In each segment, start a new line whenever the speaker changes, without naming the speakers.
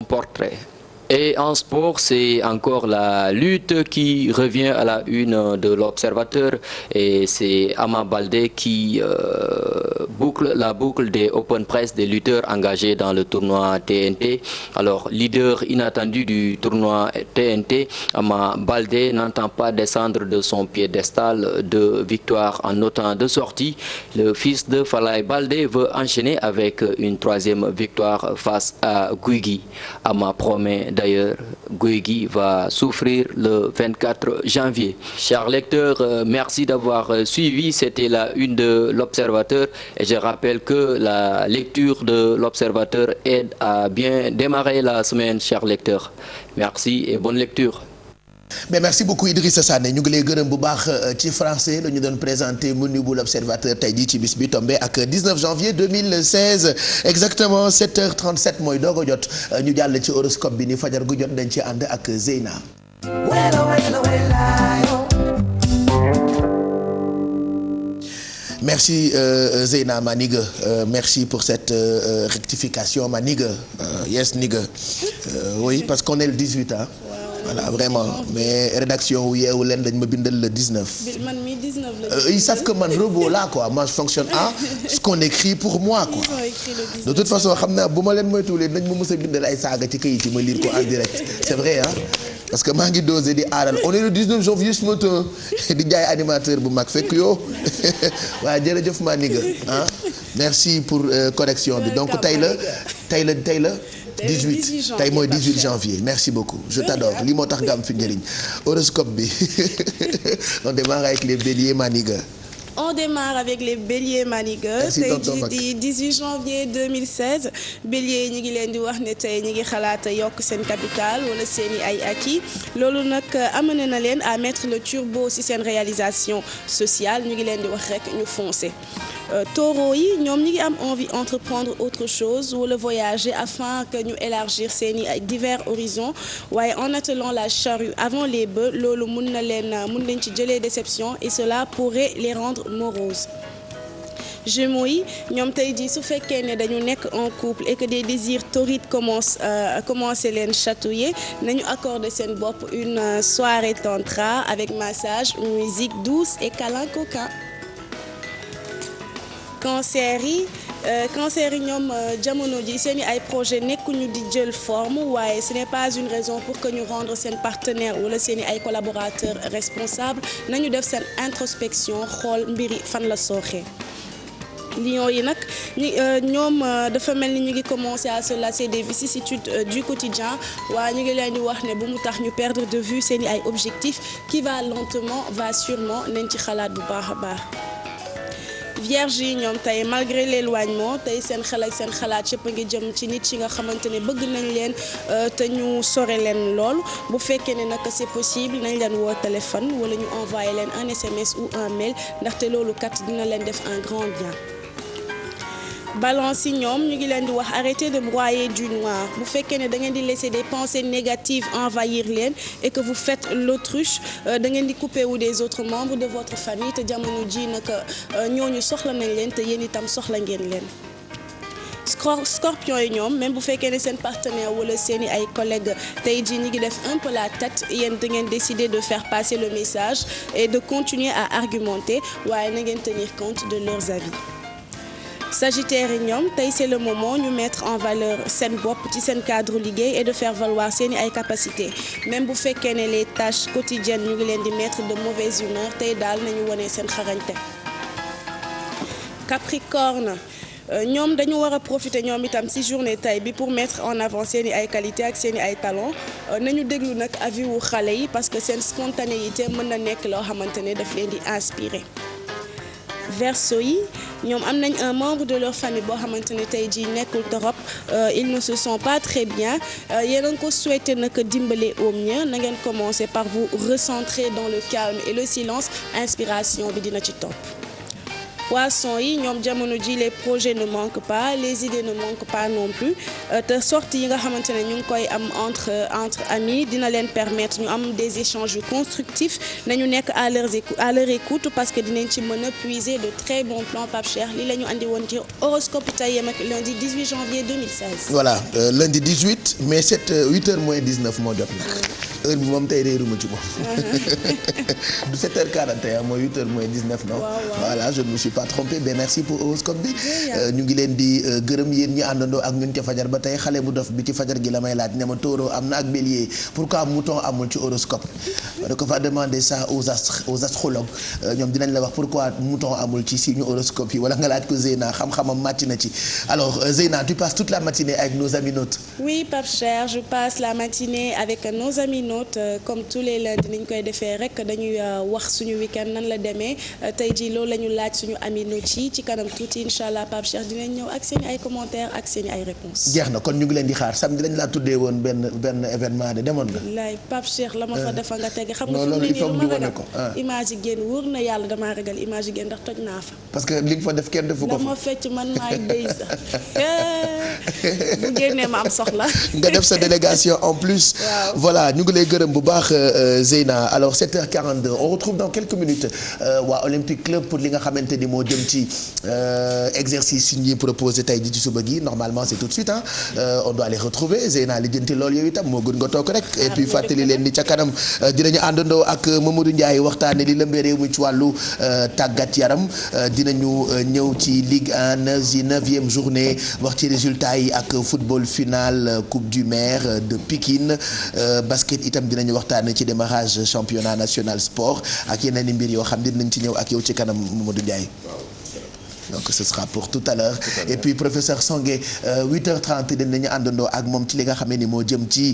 portrait. Et en sport, c'est encore la lutte qui revient à la une de l'Observateur et c'est Ama Baldé qui boucle la boucle des Open Press des lutteurs engagés dans le tournoi TNT. Alors, leader inattendu du tournoi TNT, Ama Baldé n'entend pas descendre de son piédestal de victoire en autant de sorties. Le fils de Falaye Baldé veut enchaîner avec une 3e victoire face à Gouye Gui. Ama promet d'ailleurs, Gouye Gui va souffrir le 24 janvier. Chers lecteurs, merci d'avoir suivi. C'était la une de l'Observateur. Et je rappelle que la lecture de l'Observateur aide à bien démarrer la semaine, chers lecteurs. Merci et bonne lecture.
mais merci beaucoup Idrissa Sané ñu ngi lay gërëm bu baax ci français la ñu doon présenté menu bu l'Observateur tey jii ci bis bi tombé ak 19 janvier 2016 exactement 7h37 mooy doog a jot ñu jàll ci horoscope bi ni fajar gu jot dañ ci ànd ak Zeyna. Merci Zeyna ma nigga merci pour cette rectification ma nigga yes nigga oui parce qu'on est le 18 hein. Voilà vraiment mais rédaction wu yeewu leen dañ ma bindal le 19.
man mi 19 la.
Ils savent que man robot là quoi moi je fonctionne à ce qu'on écrit pour moi quoi. De toute façon xam naa bu ma leen moytuwulee dañ ma mës a bindal ay saaga ci kayit yi ma lire ko en direct c'est vrai hein. Parce que maa ngi dosé di aaral on est le 19 janvier ce matin di jaay animateur bu mag fekk yoo waaye jërëjëf maa ni nga ah merci pour correction bi donc tey la 18 tey mooy 18 janvier merci beaucoup je t'adore lii moo tax nga am fi njëriñ horoscope bi on démarre avec les béliers maniga.
On démarre avec les béliers maniga tey jii di 18 janvier 2016 bélier ñi ngi leen di wax ne tey ñi ngi xalaata yokk seen capital wala seeni ay acquis loolu nag amené na leen à mettre le turbo ci seen réalisation sociale ñu ngi leen di wax rek ñu foncer. Taureau yi ñoom ñi ngi am envie entreprendre autre chose wala voyager afin que ñu élargir seeni ay divers horizons waaye en attelant la charrue avant les bœufs loolu mun leen ci jëlee déception et cela pourrait les rendre moroses. Gémeaux yi ñoom tey jii su fekkee ne dañu nekk en couple et que des désirs torrides commencé leen chatouiller nañu accorder seen bopp une soirée tantra avec massage, musique douce et câlin coquin. Cancer yi ñoom jamono ji seeni ay projet nekkuñu di jël forme waaye ce n'est pas une raison pour que ñu rendre seen partenaire wala seeni ay collaborateurs responsables nañu def seen introspection xool mbiri fan la sooxee. Lions yi nag ñoom dafa mel ni ñu ngi commencer à se lasser des vicissitudes du quotidien waaye ñu ngi leen di wax ne bu mu tax ñu perdre de vue seeni ay objectifs qui va lentement va sûrement nañ ci xalaat bu baax a baax. Vierge yi ñoom tey malgré l'éloignement tey seen xel ak seen xalaat yëpp a ngi jëm ci nit yi nga xamante ne bëgg nañ leen te ñu sore leen lool bu fekkee ne nag c'est possible nañ leen woo téléphone wala ñu envoyer leen un SMS ou un mail ndaxte loolu kat dina leen def un grand bien. Balance yi ñoom ñu ngi leen di wax arrêtez de broyer du noir bu fekkee ne da ngeen di laisser des pensées négatives envahir leen et que vous faites l'autruche da ngeen di couper wu des autres membres de votre famille te jamono ji nag ñooñu soxla nañ leen te yéen itam soxla ngeen leen. Scorpion yi ñoom même bu fekkee ne seen partenaire wala seeni ay collègues tey jii ñu ngi def un peu la tête yéen da ngeen décider de faire passer le message et de continuer à argumenter waaye na ngeen tenir compte de leurs avis. Sagittaire yi ñoom tey c'est le moment ñu mettre en valeur seen bopp ci seen cadre liggéey et de faire valoir seeni ay capacités même bu fekkee ne les tâches quotidiennes ñu ngi leen di mettre de mauvaise humeur tey daal nañu wone seen xarañte. Capricorne ñoom dañu war a profiter ñoom itam ci journée tey bi pour mettre en avant seeni ay qualités ak seeni ay talents nañu déglu nag avis wu xale yi parce que seen spontanéité mën na nekk loo xamante ne daf leen di inspirer. Verseau yi ñoom am nañ un membre de leur famille boo xamante ne tey jii nekkul torop ils ne se sont pas très bien yéen a ngi ko souhaité nag dimbale au mieux na ngeen commencer par vous recentrer dans le calme et le silence inspiration bi dina ci topp. waa son yi ñoom jamono ji les projets ne manquent pas les idées ne manquent pas non plus te sorties yi nga xamante ne ñu ngi koy am entre amis dina leen permettre ñu am des échanges constructifs nañu nekk à leur écoute parce que dinañ ci mën a puiser de très bons plans Pape Cheikh li la ñu andi woon ci horoscope tey yem ak lundi 18 janvier 2016.
voilà lundi 18 mais 8h moins 19 moo jot nag heure bi moom tey réeruma ci moom du 7h41 mooy 8h moins 19 non. Voilà je ne me suis pas trompé mais merci pour horoscope bi. ñu ngi leen di gërëm yéen ñi àndandoo ak ñun ca fajar ba tey xale bu dof bi ci fajar gi la may laaj ne ma taureau am na ak bélier pourquoi mouton amul ci horoscope. donc on va demander ça aux astrologues ñoom dinañ la wax pourquoi mouton amul ci signe horoscope yi wala nga laaj ko Zeyna xam-xamam màcc na ci alors Zeyna tu passes toute la matinée avec nos aminotes.
oui Pape Cheikh je passe la matinée avec nos aminotes comme tous les lundis ni ñu koy defee rek dañuy wax suñu week-end nan la demee tey jii loolu la ñu laaj suñu aminotes yi ci kanam tuuti incha allah Pape Cheikh dinañ ñëw ak seen ay commentaires ak seen ay réponses.
jeex na kon ñu ngi leen di xaar samedi lañ laa tuddee woon benn événement de demoon nga.
lay Pape Cheikh la ma fa defa nga teg xam nga
loolu il faut ñu wane ko
image yi génn wóor na yàlla damaa ragal image yi génn ndax toj naa fa.
parce que li nga fa def kenn defu ko fa.
dama fecc man maay dey sax bu génnee ma am soxla.
nga def sa délégation en plus.
waaw
voilà ñu ngi lay gërëm bu baax Zeyna alors 7h42 on retrouve dans quelques minutes waa Olympique Club pour li nga xamante ni moo jëm ci exercice yi ñuy proposé tey ji ci suba gi normalement c'est tout de suite on doit les retrouver Zeyna li jënti loolu yow itam moo gën nga toog rek et puis fàttali leen ni ca kanam dinañu àndandoo ak Mamadou Ndiaye waxtaane li lëmbee réew mi ci wàllu tàggat yaram dinañu ñëw ci Ligue 1 9e journée wax ci résultats yi ak football final Coupe du Maire de Pikine basket itam dinañu waxtaane ci démarrage championnat national sport ak yeneen i mbir yoo xam ne dinañ ci ñëw ak yow ci kanam Mamadou Ndiaye. donc ce sera pour tout à l'heure et puis professeur Songué 8h30 dinañu àndandoo ak moom ci li nga xam ne ni moo jëm ci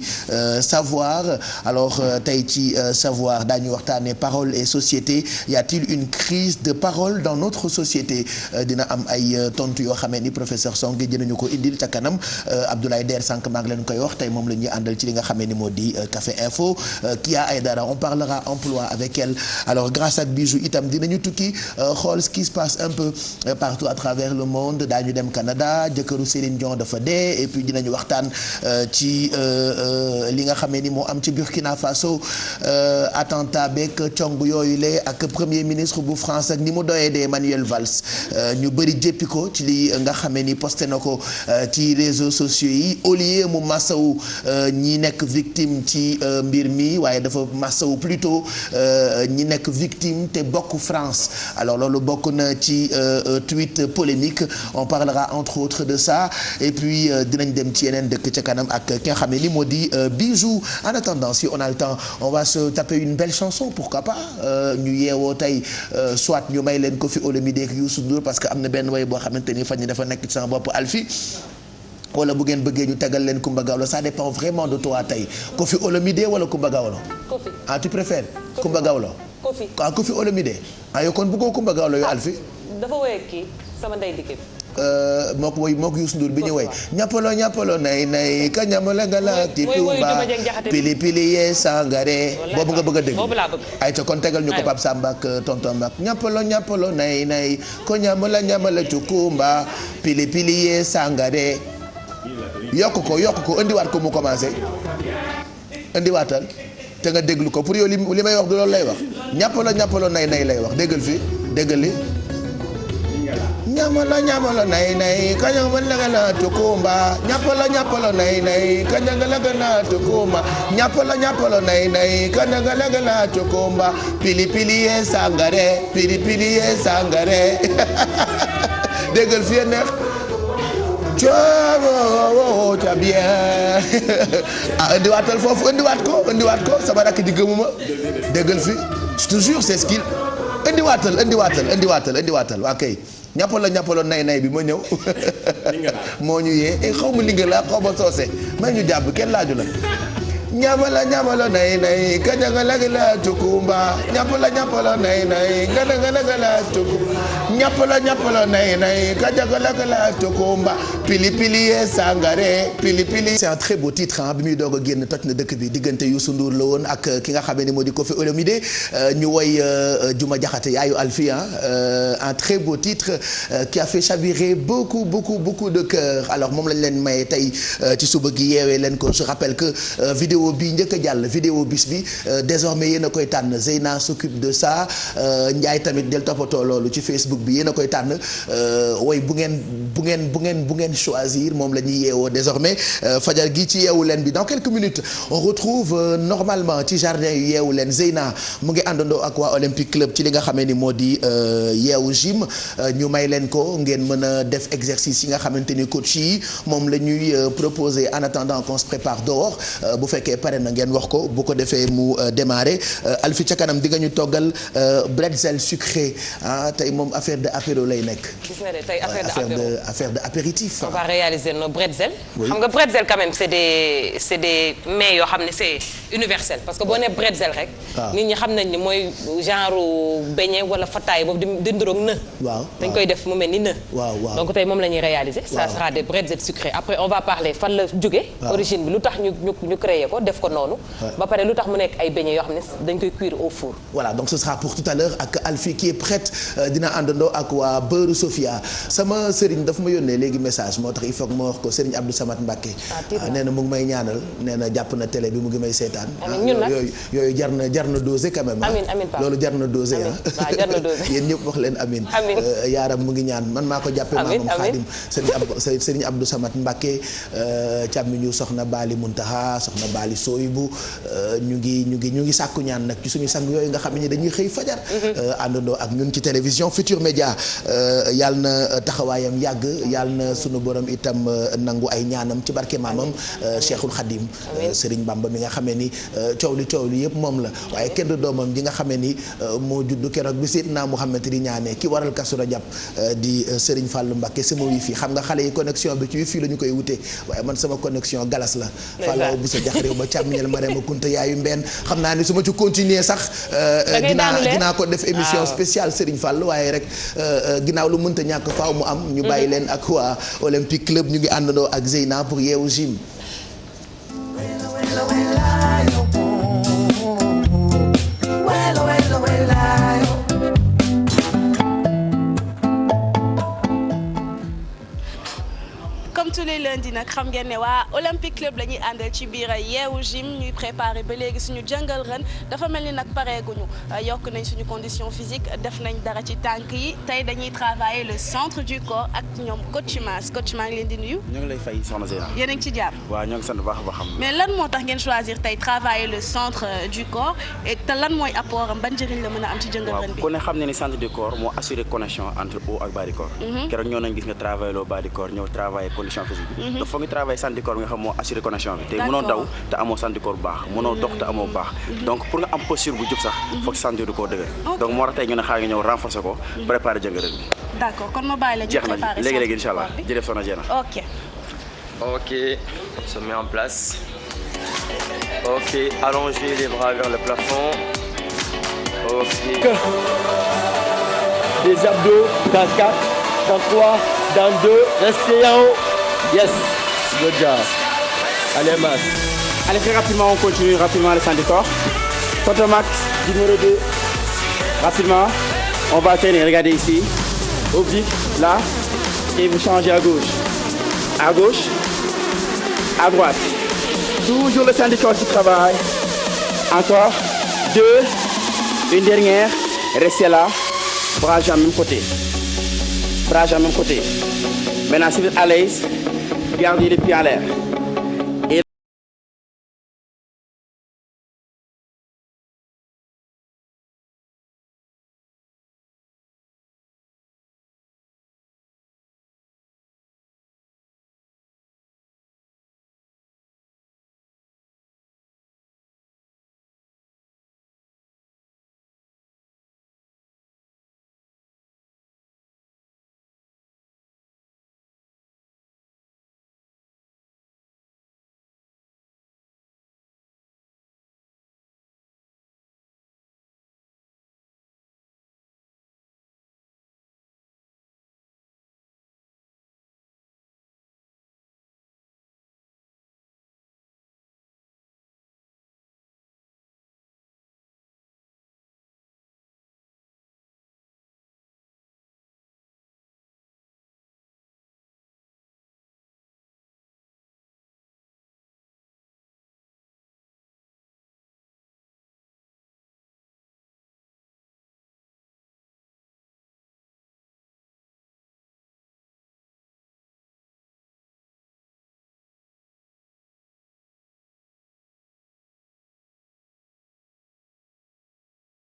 savoir alors tey ci savoir daañu waxtaanee parole et société y a-t-il une crise de parole dans notre société dina am ay tontu yoo xamee ni professeur Songué dinañu ko indil ca kanam Abdoulaye Der sànq maa ngi leen koy wax tey moom la ñuy àndal ci li nga xamee ni moo di Café Info Kia Aïdara on parlera emploi avec elle alors grâce ak Bijou itam dinañu tukki xool ce qui se passe un peu partout à travers le monde daañu dem Canada jëkkëru Céline Dion dafa dee et puis dinañu waxtaan ci li nga xamee ni moo am ci Burkina Faso attentat beeg cong yooyu le ak premier ministre bu France ak ni mu doyee dee Manuel Valls ñu bëri jéppi ko ci li nga xamee ni posté na ko ci réseaux sociaux yi au lieu mu massawu ñi nekk victime ci mbir mi waaye dafa massawu plutôt ñi nekk victime te bokk France alors loolu bokk na ci tweet polémique on parlera entre autres de ça et puis dinañ dem ci yeneen dëkk ca kanam ak ki nga xam ne ni moo di Bijou en attendant si on a le temps on va se taper une belle chanson pourquoi pas ñu yeewoo tey soit ñu may leen Koffi Olomide ak Youssou Ndour parce que am na benn way boo xamante ni fan ñi dafa nekk ci sama bopp Alfi wala bu ngeen bëggee ñu tegal leen Kumba Gawlo ça dépend vraiment de toi tey Koffi Olomide wala Kumba Gawlo
Koffi
ah tu préfères Kumba Gawlo
Koffi
ah Koffi Olomide ah yow kon bëggoo Kumba Gawlo yow Alfi
dafa woy kii sama ndey dikki
mook woy mook Youssou Ndour bi ñu woy ñappalo nay nay ka ñamala nga la ti Tumba pili pili yee sangare boobu nga bëgg a dégg ay ca kon tegal ñu ko Pape Samba ak tonton Mbak ñappalo nay nay ko ñamala cukumba pili pili yee sangare yokk ko indiwaat ko mu commencé indiwaatal te nga déglu ko pour yow li may wax du loolu lay wax ñappalo nay lay wax déggal li ñamalo nay kañangala tukumba ñapalo nay kañangala tukumba ñapalo nay kañangala tukumba pili pili ye sangare déggal fi neex coow ca bien indiwaatal foofu indiwaat ko sama rakk di gëmuma déggal fi je te jure c'est ce qu'il indiwaatal waa kay ñappalo nay bi ma ñëw moo ñu yee xaw ma linga la xaw ma soose may ñu jàpp kenn laaju la ñamala ñamala nay nay kajagalagala tukumba ñapala nay nay gadagala tukumba ñapala nay nay kajagalagala tukumba pili pili ye sangare pili pili. C'est un très beau titre bi muy doog a génn toj na dëkk bi diggante Youssou Ndour la woon ak ki nga xamee ni moo di Koffi Olomidé ñu woy Juma Jaxate yaayu Alfi un très beau titre qui a fait chavirer beaucoup de cœur. Alors moom lañ leen may tey ci suba gi yeewee leen ko. Je rappelle que vidéo bi njëkk a jàll vidéo bis bi désormais yéen a koy tànn Zeyna s'occupe de ça Ndiaye tamit del toppatoo loolu ci Facebook bi yéen a koy tànn woy bu ngeen choisir moom la ñuy yeewoo désormais fajar gi ci yeewu leen bi. Dans quelques minutes on retrouve normalement ci jardin yu yeewu leen Zeyna mu ngi àndandoo ak waa Olympique Club ci li nga xamee ni moo di yeewu gym ñu may leen ko ngeen mën a def exercice yi nga xamante ni coach yi moom la ñuy proposer en attendant qu'on se prépare dehors bu fekkee pare na ngeen wax ko bu ko defee mu démarrer Alfi ca kanam di nga ñu toggal bretzel sucré tey moom affaire de apéro lay nekk.
gis nga de tey
affaire de apéritif.
on va réaliser nos bretzel. xam nga bretzel quand même c'est des mets yoo xam ne c'est universel parce que boo nee bretzel rek. nit ñi xam nañ ni mooy genre beignet wala fataay boobu di nduroog në. waaw dañ koy def mu mel ni në. waaw donc tey moom la ñuy réaliser. ça sera des bretzels sucrés après on va parler fan la jóge origine bi lu tax ñu créer ko def ko noonu. ba pare lu tax mu nekk ay beignets yoo xam ne dañ koy cuire au four. voilà donc ce sera pour tout à l'heure ak Alfi qui est prête dina àndandoo ak waa Beurre Sofia sama sëriñ daf ma yónnee léegi message moo tax il faut que ma wax ko sëriñ Abdou Samad Mbacké. nee na mu ngi may ñaanal nee na jàpp na télé bi mu ngi may seetaan. ñun nag yooyu jar na doser quand même. amiin loolu jar na doser ah. jar na doser yéen ñëpp wax leen amiin. yaaram mu ngi ñaan man maa ko jàppee. maamam Xaadim sëriñ Abdou Samad Mbacké càmmiñu soxna Baali Muntaha soxna Baali Sooyibu ñu ngi sàkku ñaan nag ci suñu sang yooyu nga xam ne dañuy xëy fajar. àndandoo ak ñun ci télévision Futur Média yàlla na taxawaayam yàgg yàlla na suñu borom itam nangu ay ñaanam ci barke maamam Cheikhul Khadim Serigne Bamba mi nga xamee ni coow li yëpp moom la waaye kenn du doomam ji nga xamee ni moo juddu keroog bi Seydina Muhammad di ñaanee ki waral Kazu Rajab di Serigne Fallou Mbacké sama wifi xam nga xale yi connexion bi ci wifi la ñu koy wutee waaye man sama connexion galas la Fallou bu sa jax réew ba càmmiñal ma rema kunta yaayu mbenn xam naa ni su ma ci continuer sax dinaa ko def émission spéciale Serigne Fallou waaye rek ginnaaw lu mënta ñàkk faaw mu am ñu bàyyi leen ak waa Olympique Club ñu ngi àndandoo ak Zeyna pour yeewu gym.
Comme tous les lundis nag xam ngeen ne waa Olympique Club la ñuy àndal ci biir yeewu gym ñuy préparé ba léegi suñu jungle run dafa mel ni nag pareeguñu yokk nañ suñu condition physique def nañ dara ci tànk yi tey dañuy travailler le centre du corps ak ñoom coach maa ngi leen di nuyu.
ñoo ngi lay fay soxna Zeyna.
yéen a ngi ci jàmm.
waaw ñoo ngi sant baax a baax.
mais lan moo tax ngeen choisir tey travailler le centre du corps et te lan mooy apport am ban njëriñ la mën a am ci jungle run bi.
waaw ku ne xam ne ni centre du corps moo assurer connexion entre haut ak bas du corps. keroog ñoo nañ gis nga travailler loo bas du corps ñëw travailler condition physique bi. donc foog nga travailler centre du corps bi nga xam moo assurer connexion bi. te mënoo daw te amoo centre du corps bu baax mënoo dox te amoo bu baax. donc pour nga am posture bu jub sax foog centre du corps dëgër. donc moo tax tey ñu ne xaar nga ñëw renforcer ko préparer jungle run bi.
d'accord kon ma bàyyi la ñu préparer
jeex na léegi incha allah jërëjëf soxna Zeyna.
Ok, on se met en place. Ok, allongez les bras vers le plafond. Ok.
Des abdos dans 4, dans 3, dans 2. Restez en haut. Yes. Good job. Allez, max.
Allez, très rapidement, on continue rapidement le centre du corps. Contre max, numéro 2. Rapidement, on va tenir. Regardez ici. Oblique, là. Et vous changez à gauche. À gauche. À droite. Toujours le centre du corps qui travaille. Encore. 2. Une dernière. Restez là. Bras à même côté. Bras à même côté. Maintenant, si vous êtes à l'aise, gardez les pieds en l'air.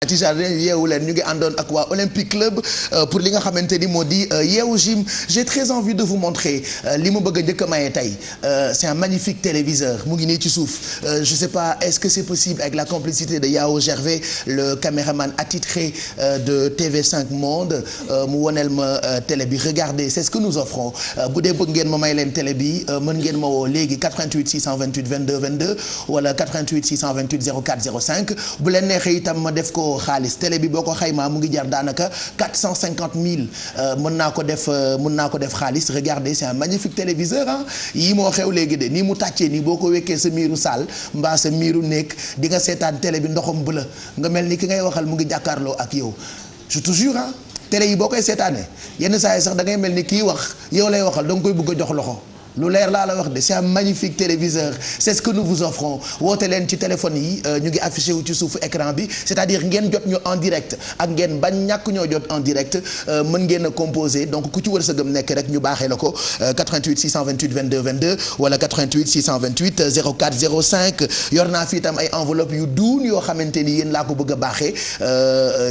ci jardin yeewu leen ñu ngi àndoon ak waa Olympique Club pour li nga xamante ni moo di yeewu gym. J'ai très envie de vous montrer li ma bëgg a njëkk a maye tey c'est un magnifique téléviseur mu ngi nii ci suuf je sais pas est-ce que c'est possible avec la complicité de Yao Gervais le caméraman attitré de TV5 Monde mu woneel ma télé bi regardez c'est ce que nous offrons bu dee bëgg ngeen ma may leen télé bi mën ngeen ma woo léegi 88 628 22 22 wala 88 628 04 05 bu leen neexee itam ma def ko xaalis télé bi boo ko xaymaa mu ngi jar daanaka 450 000 mën naa ko def xaalis regardez c'est un magnifique téléviseur ah yii moo xew léegi de nii mu tàccee nii boo ko wekkee sa miiru saal mbaa sa miiru néeg di nga seetaan télé bi ndoxam bëla nga mel ni ki ngay waxal mu ngi jàkkaarloo ak yow je te jure ah télé yi boo koy seetaanee yenn saa yi sax da ngay mel ni kii wax yow lay waxal da nga koy bëgg a jox loxo lu leer laa la wax de c'est un magnifique téléviseur c'est ce que nous vous offrons woote leen ci téléphone yi ñu ngi affiché wu ci suufu écran bi c'est-à-dire ngeen jot ñu en direct ak ngeen bañ ñàkk ñoo jot en direct mën ngeen a composer donc ku ci wërsëgam nekk rek ñu baaxee la ko 88 628 22 22 wala 88 628 04 05 yor naa fi itam ay enveloppe yu duun yoo xamante ni yéen laa ko bëgg a baaxee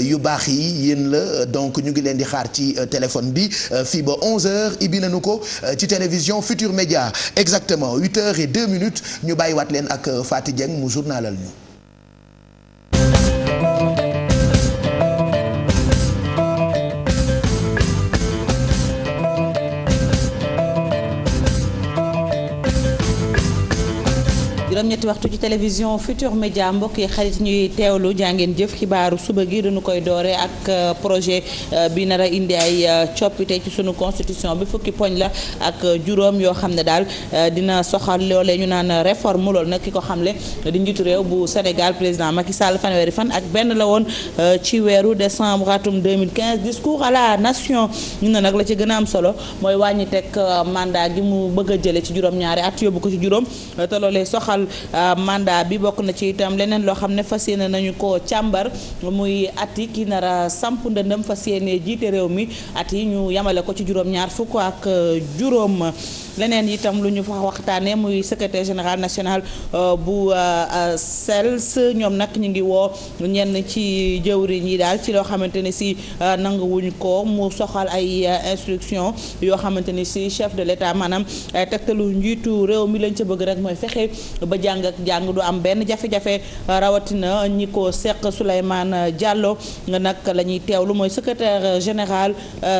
yu baax yi yéen la donc ñu ngi leen di xaar ci téléphone bi fii ba 11h ibi nañu ko ci télévision Futur Média exactement 8h02 ñu bàyyiwaat leen ak Faty Dieng mu journalal ñu.
juróom-ñetti waxtu ci télévision Futur Média mbokk yi xarit ñuy teewlu jàngeen jëf xibaaru suba gi dañu koy doore ak projet bi nar a indi ay coppite ci sunu constitution bi fukki poñ la ak juróom yoo xam ne daal dina soxal loolee ñu naan réforme loolu nag ki ko xamle di njiitu réew bu Sénégal président Macky Sall fanweeri fan ak benn la woon ci weeru décembre atum 2015 discours à la nation ñu ne nag la ci gën a am solo mooy wàññi teg mandat gi mu bëgg a jële ci juróom-ñaari at yóbbu ko ci juróom te loolee soxal mandat bi bokk na ci itam leneen loo xam ne fas yéene nañu ko càmbar muy at yi ki nar a samp ndëndëm fas yéene jiite réew mi at yi ñu yamale ko ci juróom-ñaar fukk ak juróom leneen itam lu ñu fa waxtaanee muy secrétaire général national bu CELS ñoom nag ñu ngi woo ñenn ci jëwriñ yi daal ci loo xamante ne si nanguwuñ ko mu soxal ay instruction yoo xamante ni si chef de l'État maanaam tegtalu njiitu réew mi lañ ca bëgg rek mooy fexe ba jàng ak jàng du am benn jafe-jafe rawatina ñi ko seq Souleymane Diallo nag la ñuy teewlu mooy secrétaire général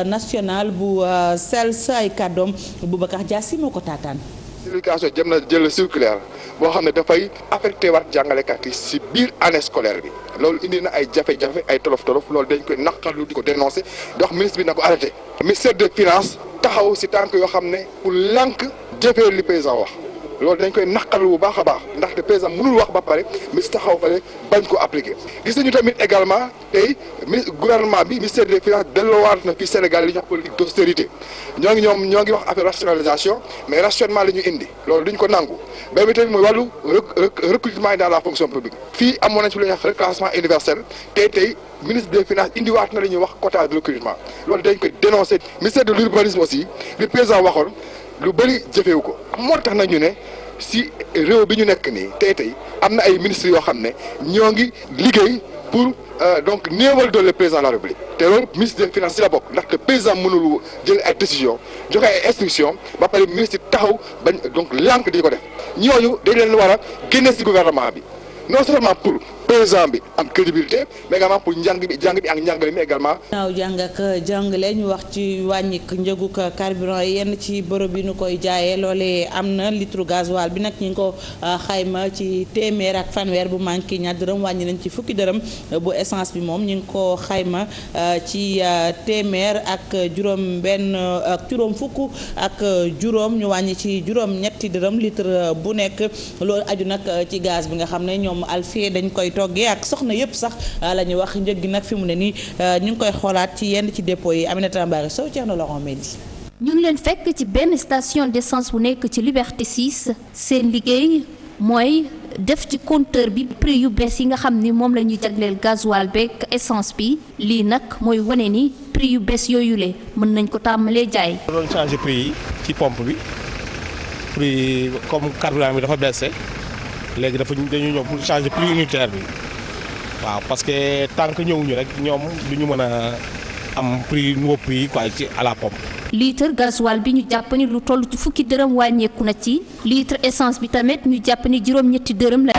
national bu CELS ay kàddoom Boubacar Diassi moo ko taataan.
éducation jëm na jël circulaire boo xam ne dafay affecté waat jàngalekat yi ci biir année scolaire bi loolu indi na ay jafe-jafe ay tolof-tolof loolu dañ koy naqarlu di ko dénoncer di wax ministre bi na ko arrêté. ministère des finances taxaw ci tànk yoo xam ne pour lànk jëfee li président wax loolu dañ koy naqarlu bu baax a baax ndaxte président mënul wax ba pare ministre taxaw fa bañ ko appliquer. gis nañu tamit également tey gouvernement bi ministère des finances delloowaat na fi Sénégal li ñuy wax politique d'austérité ñoo ngi wax affaire rationalisation mais rationnement la ñu indi loolu duñ ko nangu ba bi tamit mooy wàllu recrutement dans la fonction publique fii amoon nañ ci lu ñuy wax reclassement universel tey ministre des finances indiwaat na li ñuy wax quota de recrutement loolu dañ koy dénoncer. ministère de l'urbanisme aussi li président waxoon lu bëri jëfewu ko moo tax nañu ne si réew bi ñu nekk nii tey am na ay ministres yoo xam ne ñoo ngi liggéey pour donc néewal doole le président de la République te loolu ministre des finances si la bokk ndaxte président mënul jël ay décision joxe ay instruction ba pare ministre taxaw bañ donc lànk di ko def ñooñu dañ leen war a génne si gouvernement bi non seulement pour président bi am crédibilité mais également pour jàng bi ak njàngale mi également.
naaw jàng ak jàngale ñu wax ci wàññi njëgu carburant yi yenn ci bërëb yi ñu koy jaayee loolee am na litre gasoil bi nag ñu ngi ko xayma ci téeméer ak fanweer bu manqué ñaar dërëm wàññi nañ ci fukki dërëm bu essence bi moom ñu ngi ko xayma ci téeméer ak juróom fukk ak juróom ñu wàññi ci juróom ñetti dërëm litre bu nekk loolu aju nag ci gaz bi nga xam ne ñoom Alfie dañ koy toggee ak soxna yëpp sax la ñuy wax njëg gi nag fi mu ne nii ñu ngi koy xoolaat ci yenn ci dépôt yi Aminata Mbaye Sow Thierno Laurent Mendy.
ñu ngi leen fekk ci benn station d'essence bu nekk ci Liberté 6 seen liggéey mooy def ci compteur bi prix yu bees yi nga xam ni moom la ñuy jagleel gasoil beeg essence bi lii nag mooy wane ni prix yu bees yooyu le mën nañ ko tàmbalee jaay.
doon changer prix yi ci pompe bi prix comme carburant bi dafa baissé léegi dañu ñëw pour changer prix unitaire bi waaw parce que tant que ñëwuñu rek ñoom du ñu mën a am prix nouveau prix quoi ci à la pompe.
litre gasoil bi ñu jàpp ni lu toll ci fukki dërëm wàññeeku na ci litre essence bi tamit ñu jàpp ni juróom-ñetti dërëm la.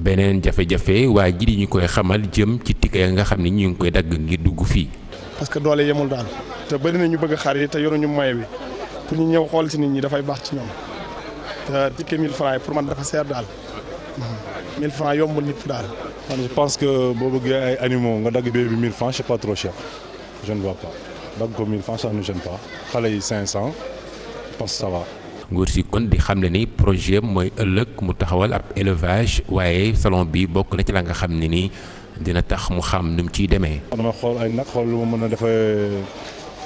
beneen jafe-jafe waa ji di ñu koy xamal jëm ci ticket nga xam ne ñu ngi koy dagg ngir dugg fii.
parce que doole yemul daal te bëri na ñu bëgg xar yi te yoruñu moyen bi pour ñu ñëw xool ci nit ñi dafay baax ci ñoom te ticket 1000 francs yi pour man dafa seer daal 1000 francs yombul nit daal.
je pense que boo bëggee ay animaux nga dagg bee bi 1000 francs c'est pas trop cher je ne vois pas dagg ko 1000 francs ça ne gêne pas xale yi 500 je pense que ça va.
nguur si kon di xam ne ni projet mooy ëllëg mu taxawal ab élevage waaye salon bi bokk na ci la nga xam ne ni dina tax mu xam nu mu ciy demee.
dama xool ay nag xool lu ma mën a defee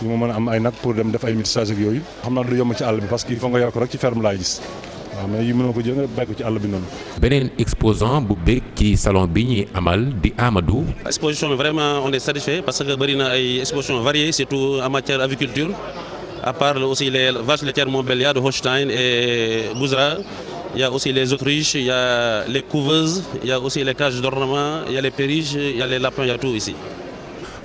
lu ma mën a am ay nag pour dem def ay métissage ak yooyu xam naa du yomb ci àll bi parce que il faut nga yor ko rek ci ferme laay gis waaw mais yi mënoo ko jël nga bàyyi ko ci àll bi noonu.
beneen exposant bu bëgg ci salon bi ñuy amal di Amadou.
exposition bi vraiment on est satisfait parce que bëri na ay expositions variées surtout en matière aviculture. À part aussi les vaches laitières Montbéliard de Holstein et Bouzra, il y a aussi les autruches, il y a les couveuses, il y a aussi les cages d'ornement, il y a les perriches, il y a les lapins, il y a tout ici.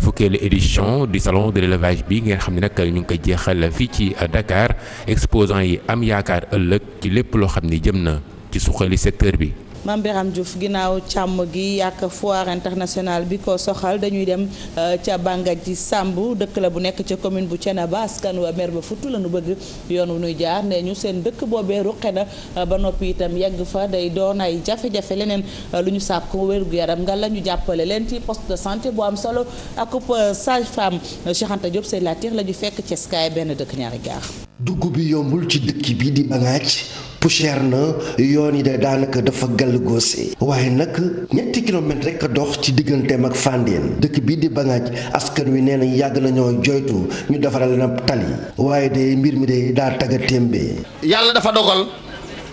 fukkeelu édition du salon de l'élevage bi ngeen xam ne nag ñu ngi koy jeexal fii ci Dakar exposants yi am yaakaar ëllëg ci lépp loo xam ne jëm na ci suqali secteur bi.
Mame Birame Diouf ginnaaw càmm gi yàq foire internationale bi ko soxal dañuy dem ca Bangadji Samb dëkk la bu nekk ca commune bu Thiénaba askan wa mer ba futu la nu bëgg yoon wu nuy jaar ne ñu seen dëkk boobee ruqe na ba noppi itam yegg fa day doon ay jafe-jafe leneen lu ñu sàkk wérgu yaram nga la ñu jàppale leen ci poste de santé bu am solo ak sage-femme Cheikh Anta Diop c'est la tire la ñu fekk ci Sky benn dëkk ñaari gaar.
dugg bi yombul ci dëkk bi di Bangadji poussière na yoon yi de daanaka dafa gàll góose waaye nag ñetti kilomètre rek a dox ci digganteem ak Fandène dëkk bii di Bangadji askan wi nee nañ yàgg nañoo joytu ñu defaral na tali waaye de mbir mi de daa tagga témbe
yàlla dafa dogal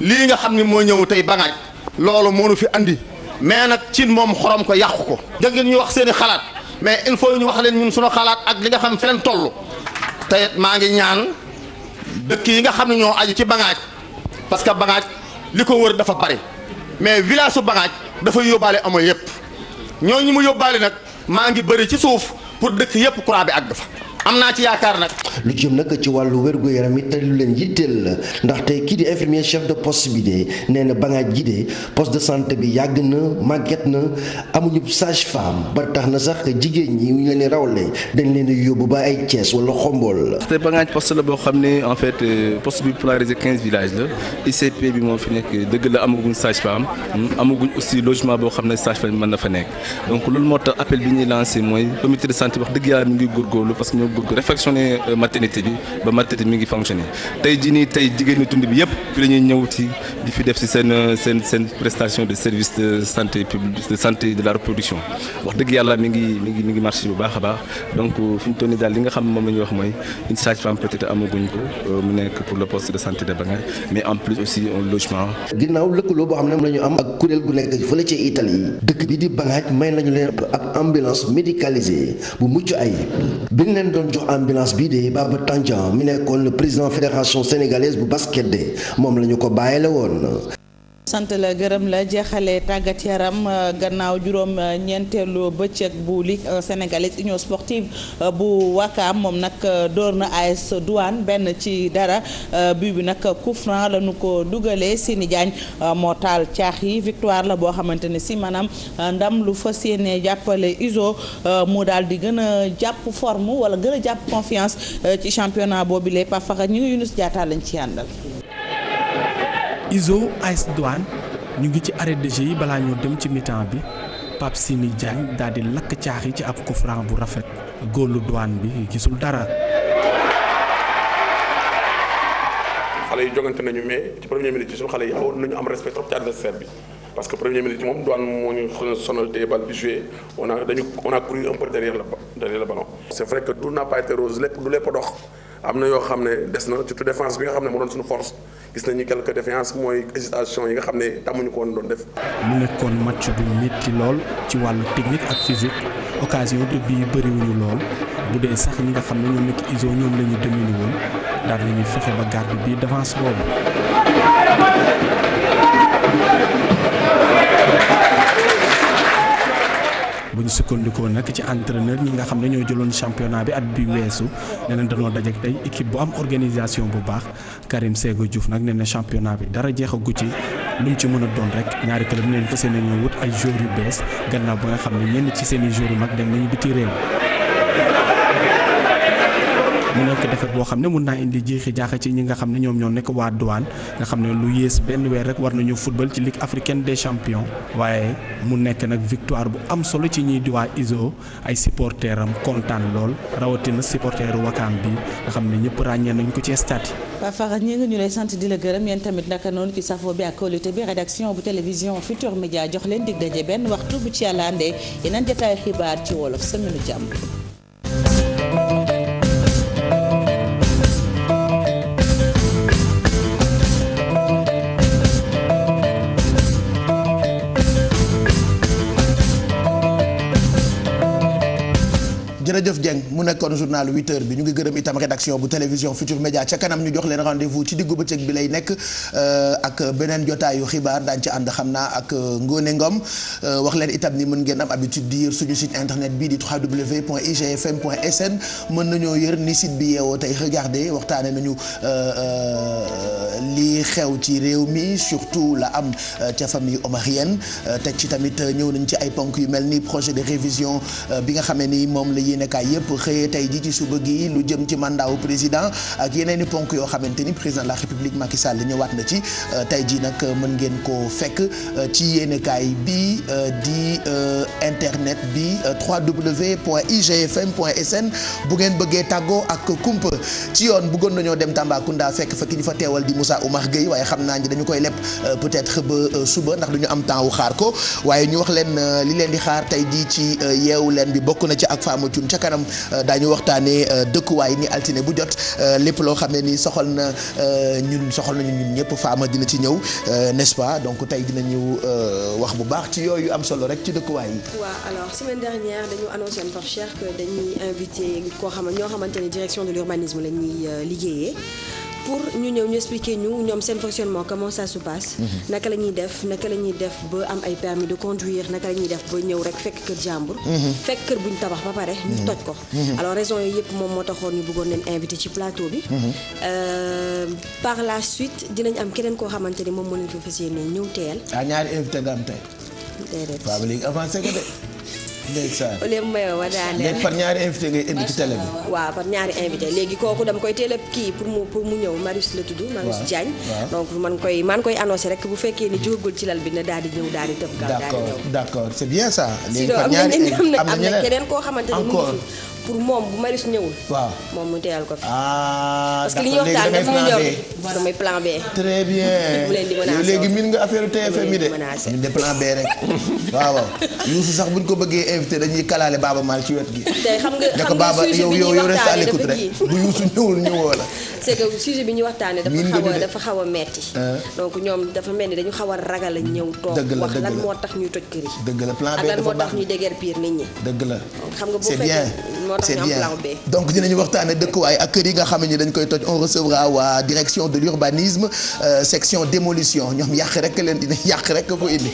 lii nga xam ne moo ñëw tey Bangadji loolu moo nu fi andi mais nag cin moom xorom ko yàqu ko da ngeen ñu wax seen i xalaat mais il faut ñu wax leen ñun suñu xalaat ak li nga xam fi leen toll te maa ngi ñaan dëkk yi nga xam ne ñoo aju ci Bangaaj parce que Bangaaj li ko wër dafa bari mais village su Bangaaj dafay yóbbaale amoo yëpp ñooñu mu yóbbaale nag maa ngi bëri ci suuf pour dëkk yëpp courant bi àgg fa am naa ci yaakaar nag.
lu jëm nag ci wàllu wérgu yaram it lu leen yitteel la ndaxte kii di infirmier chef de poste bi de nee na Bangaaj gi de poste de santé bi yàgg na màgget na amuñu sage femme ba tax na sax jigéen ñi ñu leen di rawle dañ leen di yóbbu ba ay Thiès wala Xombol.
te Bangaaj poste la boo xam ne en fait poste bi polarisé 15 villages la ICP bi moo fi nekk dëgg la amaguñ sage femme amaguñ aussi logement boo xam ne sage femme mën na fa nekk donc loolu moo tax appel bi ñuy lancé mooy comité de santé wax dëgg yàlla mi ngi góorgóorlu parce que réfectionné maternité bi ba maternité mi ngi fonctionné tey jii nii tey jigéen ñi tund bi yëpp fi la ñuy ñëw ci di fi def ci seen prestation de service de santé publique de santé de la reproduction wax dëgg yàlla mi ngi marché bu baax a baax donc fi ñu toll nii daal li nga xam moom la ñuy wax mooy une sage-femme peut-être amaguñ ko mu nekk pour le poste de santé de Bangaaj mais en plus aussi un logement.
ginnaaw lëkkaloo boo xam ne la ñu am ak kuréel gu nekk fële ci Italie dëkk bi di Bangaaj may nañu leen ab ambulance médicalisée bu mucc ayib bi ñu leen doon jox ambulance bii de Baba Tandian mi nekkoon le président fédération sénégalaise bu basket de moom la ñu ko bàyyile woon.
sant la gërëm la jeexalee tàggat yaram gannaaw juróom ñeenteelu bëccëg bu Ligue sénégalaise union sportive bu Wakaam moom nag door na AS Douane benn ci dara but bi nag coup franc la ñu ko dugalee Sini Diagne moo taal caax yi victoire la boo xamante ne si maanaam ndam lu fas yéene jàppale ISO mu daal di gën a jàpp forme wala gën a jàpp confiance ci championnat boobu les Pafaxa ñu ngi Yunus Diatta lañ ci àndal.
ISO AS Douane ñu ngi ci arrêt de jeu yi balaa ñoo dem ci mi-temps bi Pape Sini Diagne daal di lakk caax yi ci ab coup franc bu rafet góolu Douane bi gisul dara.
xale yi jogante nañu mais ci première minute ci suñu xale yi awoon nañu am respect trop ci adversaire bi parce que première minute moom Douane moo ñu sonal téye bal bi joué on a couru un peu derrière le ballon. c'est vrai que tout n'a pas été rose lépp dox. am na yoo xam ne des na surtout défense bi nga xam ne moo doon suñu force gis nañu quelques défaillances mooy hésitation yi nga xam ne tàmmuñu ko woon doon def.
mu nekkoon match bu métti lool ci wàllu technique ak physique occasion de bii bëriwuñu lool bu dee sax ñi nga xam ne ñoom nekk ISO ñoom la ñu dominer woon daal nañuy fexe ba garde bii d'avance boobu. bu ñu sukkandikoo nag ci entraîneur ñi nga xam ne ñoo jëloon championnat bi at bi weesu nee na dañoo dajeek tey équipe bu am organisation bu baax Karim Ségo Diouf nag nee na championnat bi dara jeexagu ci lu mu ci mën a doon rek ñaari club neen fas yéene ñoo wut ay joueurs yu bees gannaaw ba nga xam ne ñenn ci seeni joueurs yu mag dem nañu biti réew. mu nekk defet boo xam ne mun naa indi jeexi jaaxa ci ñi nga xam ne ñoom ñoo nekk waa Douane nga xam ne lu yées benn weer rek war nañu football ci Ligue africaine des champions waaye mu nekk nag victoire bu am solo ci ñiy di waa ISO ay supporters am kontaan lool rawatina supporteru Wakaam bi nga xam ne ñëpp ràññee nañ ko ci stade yi.
Paa Faxa ñi nga ñu lay sant di la gërëm yéen tamit naka noonu ci safo bi ak qualité bi rédaction bu télévision Futur Média jox leen dig daje benn waxtu bu ci yàlla andee yeneen jotaay xibaar ci wolof semaine jàmm.
jërëjëf Dieng mu nekkoon journal 8h bi ñu ngi gërëm itam rédaction bu télévision Futur Média ca kanam ñu jox leen rendez-vous ci diggu bëccëg bi lay nekk ak beneen jotaayu xibaar daañu ci ànd xam naa ak Ngone Ngom wax leen itam ni mën ngeen am habitude di yër suñu site internet bii di www.igfm.sn mën nañoo yër ni site bi yeewoo tey regardez waxtaane nañu li xew ci réew mi surtout la am ca famille omarienne teg ci tamit ñëw nañ ci ay ponk yu mel ni projet de révision bi nga xamee ni moom la yéenekaay yëpp xëyee tey ji ci suba gi lu jëm ci mandat wu président ak yeneen i ponk yoo xamante ni président de la république Macky Sall ñëwaat na ci tey ji nag mën ngeen ko fekk ci yéenekaay bi di internet bi www.igfm.sn bu ngeen bëggee tàggoo ak kumpa ci yoon bëggoon nañoo dem Tambacounda fekk fa ki ñu fa teewal di Moussa Oumar Gueye waaye xam naa ni dañu koy lepp peut-être ba suba ndax duñu am temps wu xaar ko waaye ñu wax leen li leen di xaar tey jii ci yeewu leen bi bokk na ci ak Fama Thioune ca kanam daañu waxtaanee dëkkuwaay ni altine bu jot lépp loo xam ne ni soxal nañu ñun ñëpp Fama dina ci ñëw n'est-ce pas donc tey dinañu wax bu baax ci yooyu am solo rek ci dëkkuwaay yi.
waaw alors semaine dernière dañu annoncé en Pape Cheikh que dañuy invité ñoo xamante ne direction de l'urbanisme la ñuy liggéeyee pour ñu ñëw ñu expliquer ñu ñoom seen fonctionnement comment ça se passe. naka la ñuy def ba am ay permis de conduire naka la ñuy def ba ñëw rek fekk kër jàmbur. fekk kër bu ñu tabax ba pare ñu toj ko. alors raison yooyu yëpp moom moo taxoon ñu bëggoon leen invité ci plateau bi. par la suite dinañ am keneen koo xamante ni moom moo leen fi fas yéene ñëw teel.
ñaari invité nga am tey.
déedéet
waaw léegi avancé nga de. ndeysaan
au lieu may wa daaneel
léegi par ñaari invité ngay indi ci télé bi.
waaw par ñaari invité léegi kooku dama koy teel a kii pour mu ñëw Marius la tudd. Marius Diagne. donc man koy annoncé rek bu fekkee ni jógagul ci lal bi na daal di ñëw daal di tëb gaaw daal di ñëw.
d'accord c'est bien ça.
léegi par ñaari am na keneen koo xamante ne mu ngi fi pour moom bu Marius ñëwul.
waaw
moom mu teyal ko fi.
parce
que li ñuy waxtaan dafa ñu ñor damay plan B.
très bien
mu leen di menacé
léegi min nga affaire TFM yi de. ñun de plan B rek waaw. Youssou sax buñ ko bëggee invité dañuy kalaale Baaba Maal ci wet gi.
tey xam nga
Baaba yow reste à l'écoute rek bu Youssou ñëwul ñëwoo la.
c'est que sujet bi ñuy waxtaanee dafa xaw a metti donc ñoom dafa mel ni dañu xaw a ragal a ñëw toog wax lan moo tax ñuy toj kër yi.
dëgg la plan B
ak lan
dafa
moo
baax
tax ñuy déguerpir nit ñi.
dëgg la
xam nga bu
c'est bien
c'est bien
donc dinañu waxtaane dëkkuwaay ak kër yi nga xam ne dañ koy toj on recevra waa direction de l'urbanisme section démolition ñoom yàq rek leen dina yàq rek ko indi.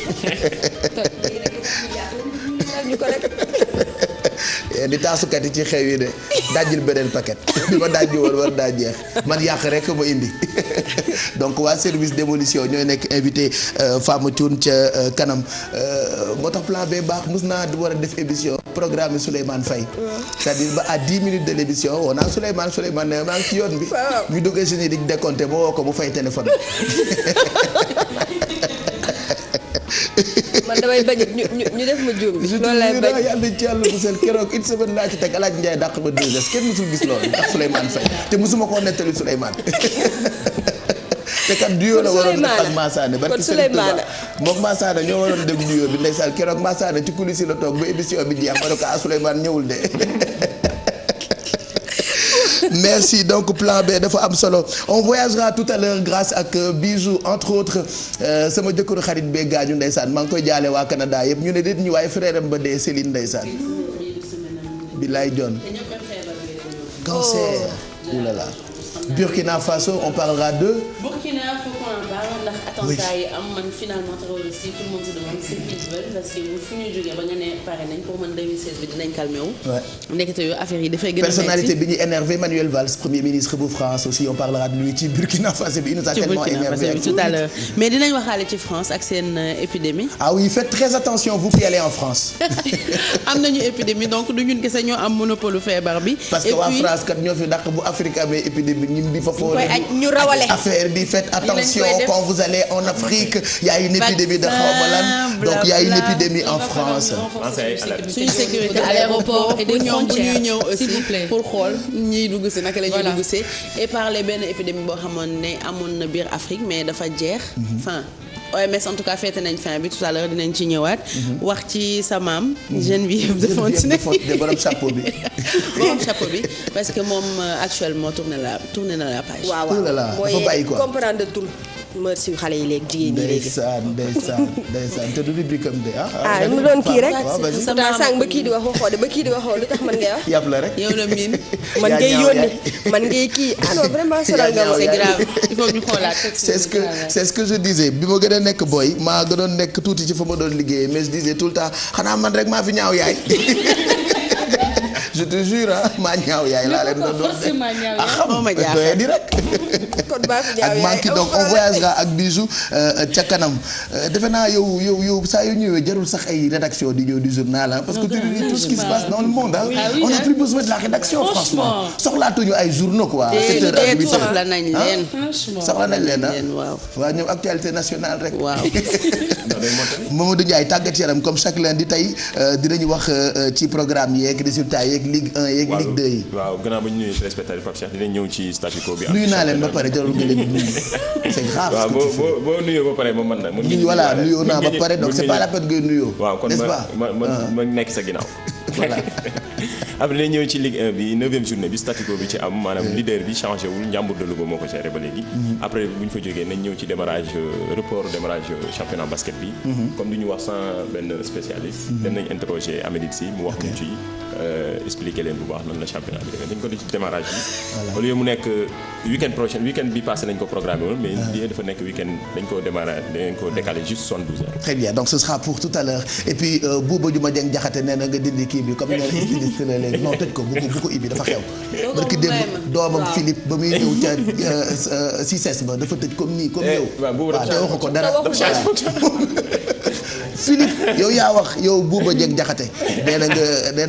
di taasukat yi ci xew yi de dajjil beneen paquet bi ma dajji woon war daa jeex man yàq rek ma indi donc waa service démolition ñooy nekk invité Fama Thioune ca kanam moo tax plan B baax mos naa di war a def émission programme Souleymane Faye c'est-à-dire ba à 10 minutes de l'émission woo naa Souleymane ne maa ngi ci yoon bi ñu duggee si ni di décompté ba woo ko mu fay téléphone
man damay bañ ñu def ma juum bi loolu lay bañ
yàlla ci yàlla musal keroog une semaine laa ci teg Alaaji Ndiaye dàq ba 2S kenn musul gis loolu ndax Souleymane Faye te musuma koo nettali Souleymane te kat duyoo la waroon def ak Massaane barki Souleymane moom Massaane ñoo waroon dégg duyoo bi ndeysaan keroog Massaane ci coulisse la toog ba émission bi jeex ma ne ko Souleymane ñëwul de merci donc plan B dafa am solo on voyagera tout à l'heure grâce ak Bijou entre autres sama jëkkëru xarit bee gaañu ndeysaan maa ngi koy jaale waa Canada yëpp ñu ne déet ñu waaye frère am ba dee Céline ndeysaan bilaay John cancer oulala Burkina Faso on parlera de
Burkina faut qu'on en parle ndax attentat yi am man finalement terroriste yi tout le monde se demande ce qu'ils veulent parce que fu ñu jógee ba nga ne pare nañ pour man 2016 bi dinañ calmé wu. ndekete yu affaire yi dafay gën a
personnalité bi ñu énervé Manuel Valls premier ministre bu France aussi on parlera de lui ci Burkina Faso bi il nous a tellement énervé
tout à l'heure mais dinañ waxaale ci France ak seen épidémie.
ah oui faites très attention vous qui allez en France.
am nañu épidémie donc du ñun kese ñoo am monopole feebar bi.
parce que waa France kat ñoo fi dàq bu Afrique amee épidémie ñun di fa foore
ñu rawale
affaire bi faites attention quand vous allez en Afrique il y a une épidémie de xawma lan donc il y a une épidémie en France.
suñu sécurité à l'aéroport et des frontières ñëw aussi pour xool ñiy dugg si naka la ñuy dugg si et parler benn épidémie boo xamoon ne amoon na biir Afrique mais dafa jeex. enfin OMS en tout cas féete nañ fin bi tout à l'heure dinañ ci ñëwaat. wax ci sa maam. Geneviève de Fontenay
de borom chapeau bi.
borom chapeau bi parce que moom actuellement tourné na la page.
waaw mooy comprendre tout. merci xale yi léegi jigéen ñi léegi.
ndeysaan te du rubrique am de
mu doon kii rek. pourtant sànq ba kii di wax waxoo de ba kii di waxoo lu tax man ngay wax.
yàpp la rek
yow la miin.
man ngay yónni man ngay kii non vraiment sonal nga ma.
c'est grave il faut ñu xoolaat.
c'est ce que je disais bi ma gën a nekk boy maa gënoon nekk tuuti ci fa ma doon liggéeyee mais je disais tout le temps xanaa man rek maa fi ñaaw yaay. je te jure maa ñaaw yaay laa leen doon xam doye di rek ak manki donc on voyagera ak Bijou ca kanam defe naa yow saa yu ñëwee jarul sax ay rédaction di ñëw du journal parce que tu dis tout ce qui se passe dans le monde on n'a plus besoin de la rédaction franchement soxlaatuñu ay journaux quoi 7 heures à 8 heures
soxla nañ leen
soxla nañ leen waaw ñoom actualité nationale rek
waaw
Mamadou Ndiaye tàggat yaram comme chaque lundi tey dinañu wax ci programme yeeg résultats yeeg yeeg Ligue 1 yeeg Ligue 2 yi.
waaw gannaaw ba ñu nuyu téléspectateurs Pape Cheikh dinañ ñëw ci statu quo bi.
nuyu naa leen ba pare jarul nga leen di nuyu c'est grave.
waaw boo nuyoo ba pare moom mën na.
voilà nuyoo naa ba pare donc c'est pas la peine ngay nuyoo.
waaw kon ma nekk sa ginnaaw. voilà après dañuy ñëw ci Ligue 1 bi 9e journée bi statu quo bi ci am maanaam leader bi changé wul Ndiambour de Louga moo ko géré ba léegi. après bu ñu fa jógee nañ ñëw ci report démarrage championnat basket bi. comme du ñu wax sans benn spécialiste. dem nañ interroger Amédite Sy mu wax ñu ci expliquer leen bu baax nan la championnat bi defee dañ ko def ci démarrage bi. au lieu mu nekk week-end bi passé nañ ko programmé woon mais lii dafa nekk week-end dañ ko décalé juste 72 heures.
très bien donc ce sera pour tout à l'heure et puis Bouba Diouma Dieng Diakhaté nee na nga dindi kii bi comme nee na styliste la léegi non tëj ko bu ko ibbi dafa xew. barki démb doomam Philippe ba muy ñëw ca CICES ba dafa tëj comme nii comme yow. waaw te waxu ko dara. Philippe yow yaa wax yow Bouba Dieng Diakhaté nee na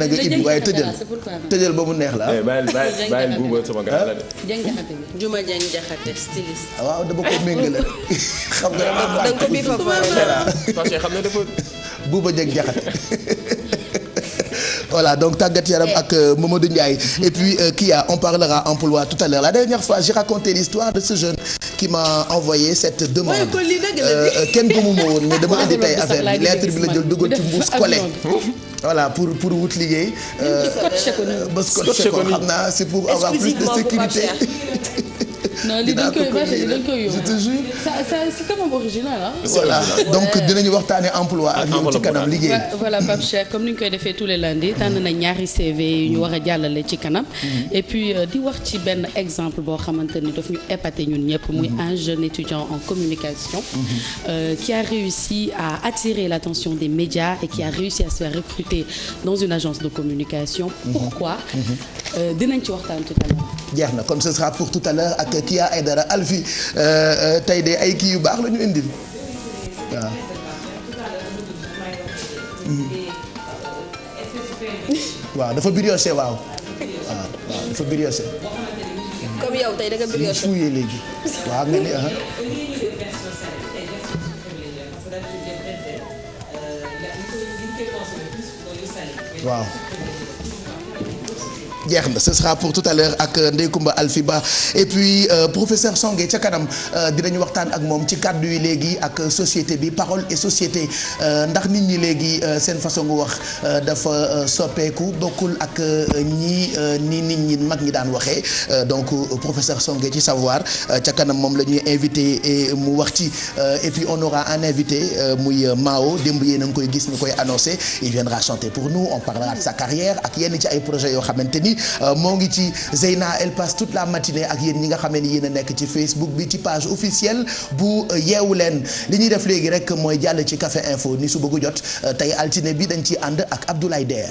nga ibbi waaye tëjal ba mu neex la.
bàyyil Bouba sama gars la de.
Dieng Diakhaté bi Diouma Dieng Diakhaté styliste.
waaw dama ko méngale xam nga.
da nga ko bii fa
parce que xam ne dafa.
Bouba Dieng Diakhaté voilà donc tàggat yaram ak Mamadou Ndiaye et puis Kia on parlera emploi tout à l'heure la dernière fois j'ai raconté l'histoire de ce jeune qui m'a envoyé cette demande kenn gëmuma woon mais dama indi tey affaire bi lettre bi la jël dugal ci mbuus collé voilà pour wut liggéey ba scotché ko xam naa c'est pour avoir plus de sécurité.
non lii dañ koy yóbbu
je te jure.
c'est quand même original ah.
voilà donc dinañu waxtaanee emploi ak ñoom ci kanam liggéey.
voilà Pape Cheikh comme ni ñu koy defee tous les lundis tànn na ñaari CV yu ñu war a jàllale ci kanam. et puis di wax ci benn exemple boo xamante ni daf ñu épaté ñun ñëpp. muy un jeune étudiant en communication. qui a réussi à attirer l'attention des médias et qui a réussi à se faire recruter dans une agence de communication. pourquoi dinañ ci waxtaan tout à l'heure.
jeex na kon ce sera pour tout à l'heure ak Kia Aidara Alfi tey de ay kii yu baax la ñu indil waaw. waaw dafa brioché waaw dafa brioché.
comme yow tey da nga brioché.
fuuyee léegi waaw nga ni waaw. jeex na ce sera pour tout à l'heure ak Ndeye Koumba Alfiba et puis professeur Songué ca kanam dinañu waxtaan ak moom ci kàddu yi léegi ak société bi parole et société ndax nit ñi léegi seen façon gu wax dafa soppeeku bokkul ak ni nit ñi mag ñi daan waxee donc professeur Songué ci savoir ca kanam moom la ñuy invité mu wax ci et puis on aura un invité muy Mao démb yéen a ngi koy gis ñu koy annoncé il viendra chanter pour nous on parlera de sa carrière ak yenn ci ay projets yoo xamante ni moo ngi ci Zeyna elle passe toute la matinée ak yéen ñi nga xamee ni yéen a nekk ci Facebook bi ci page officielle bu yeewu leen li ñuy def léegi rek mooy jàll ci Café Info ni su bëggu jot tey altine bi dañ ci ànd ak Abdoulaye Der.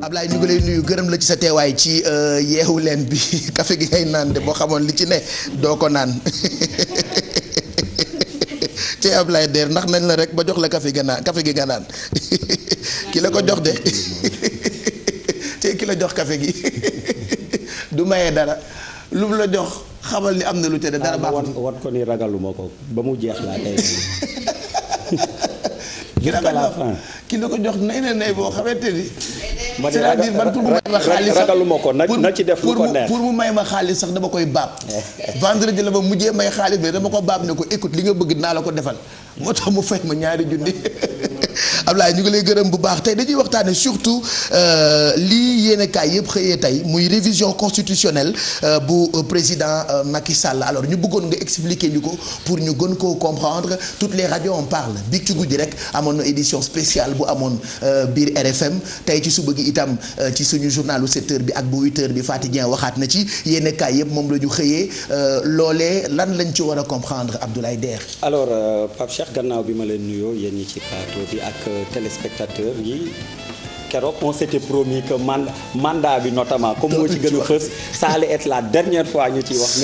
Ablaye ñu ngi lay nuyu gërëm la ci sa teewaay ci yeewu leen bi café gi ngay naan de boo xamoon li ci ne doo ko naan ci Ablaye Der ndax nañ la rek ba jox la café gi nga naan ki la ko jox de te ki la jox café gi du maye dara lu mu la jox xamal ni am na lu te dara baaxul.
wat ko ni ragaluma ko ba mu jeex laa tey.
ki la ko jox nay na nay boo xamante ni.
c'est-à-dire man pour mu may ma xaalis sax ragaluma ko na ci def lu ko neex
pour mu may ma xaalis sax dama koy baab. vendredi la ma mujjee may xaalis bi dama ko baab ne ko écoute li nga bëgg dinaa la ko defal moo tax mu fay ma ñaari junni. Ablaye ñu ngi lay gërëm bu baax tey dañuy waxtaane surtout lii yéenekaay yëpp xëyee tey muy révision constitutionnelle bu président Macky Sall alors ñu bëggoon nga expliquer ñu ko pour ñu gën koo comprendre toutes les radios en parlent bi ci guddi rek amoon na édition spéciale bu amoon biir RFM tey ci suba gi itam ci suñu journalu 7h bi ak bu 8h bi Fatou Dieng waxaat na ci yéenekaay yëpp moom la ñu xëyee loolee lan lañ ci war a comprendre Abdoulaye Der.
alors Pape Cheikh gannaaw bi ma leen nuyoo yéen ñi ci plateau bi ak téléspectateurs yi keroog on s'était promis que mandat bi notamment comme moo ci gën a fës ça allait être la dernière fois ñu ciy wax